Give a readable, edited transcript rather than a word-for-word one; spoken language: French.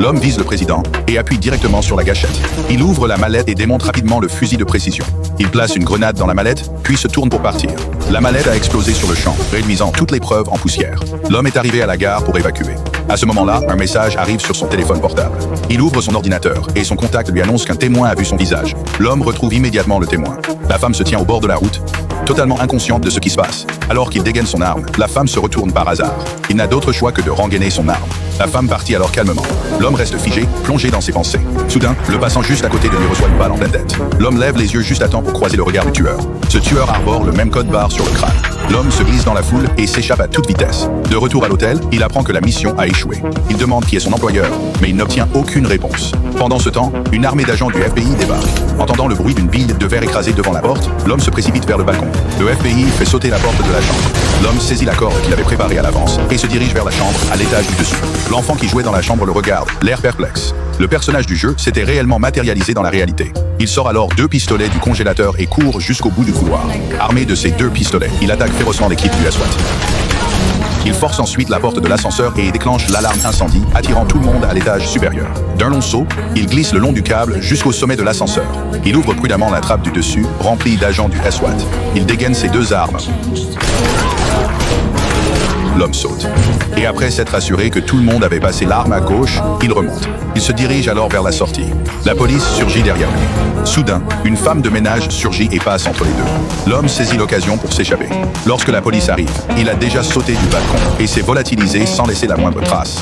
L'homme vise le président et appuie directement sur la gâchette. Il ouvre la mallette et démonte rapidement le fusil de précision. Il place une grenade dans la mallette, puis se tourne pour partir. La mallette a explosé sur le champ, réduisant toutes les preuves en poussière. L'homme est arrivé à la gare pour évacuer. À ce moment-là, un message arrive sur son téléphone portable. Il ouvre son ordinateur et son contact lui annonce qu'un témoin a vu son visage. L'homme retrouve immédiatement le témoin. La femme se tient au bord de la route, totalement inconsciente de ce qui se passe. Alors qu'il dégaine son arme, la femme se retourne par hasard. Il n'a d'autre choix que de rengainer son arme. La femme partit alors calmement. L'homme reste figé, plongé dans ses pensées. Soudain, le passant juste à côté de lui reçoit une balle en pleine tête. L'homme lève les yeux juste à temps pour croiser le regard du tueur. Ce tueur arbore le même code barre sur le crâne. L'homme se glisse dans la foule et s'échappe à toute vitesse. De retour à l'hôtel, il apprend que la mission a échoué. Il demande qui est son employeur, mais il n'obtient aucune réponse. Pendant ce temps, une armée d'agents du FBI débarque. Entendant le bruit d'une bille de verre écrasée devant la porte, l'homme se précipite vers le balcon. Le FBI fait sauter la porte de la chambre. L'homme saisit la corde qu'il avait préparée à l'avance et se dirige vers la chambre à l'étage du dessus. L'enfant qui jouait dans la chambre le regarde, l'air perplexe. Le personnage du jeu s'était réellement matérialisé dans la réalité. Il sort alors 2 pistolets du congélateur et court jusqu'au bout du couloir. Armé de ces 2 pistolets, il attaque férocement l'équipe du SWAT. Il force ensuite la porte de l'ascenseur et déclenche l'alarme incendie, attirant tout le monde à l'étage supérieur. D'un long saut, il glisse le long du câble jusqu'au sommet de l'ascenseur. Il ouvre prudemment la trappe du dessus, remplie d'agents du SWAT. Il dégaine ses 2 armes. L'homme saute. Et après s'être assuré que tout le monde avait passé l'arme à gauche, il remonte. Il se dirige alors vers la sortie. La police surgit derrière lui. Soudain, une femme de ménage surgit et passe entre les deux. L'homme saisit l'occasion pour s'échapper. Lorsque la police arrive, il a déjà sauté du balcon et s'est volatilisé sans laisser la moindre trace.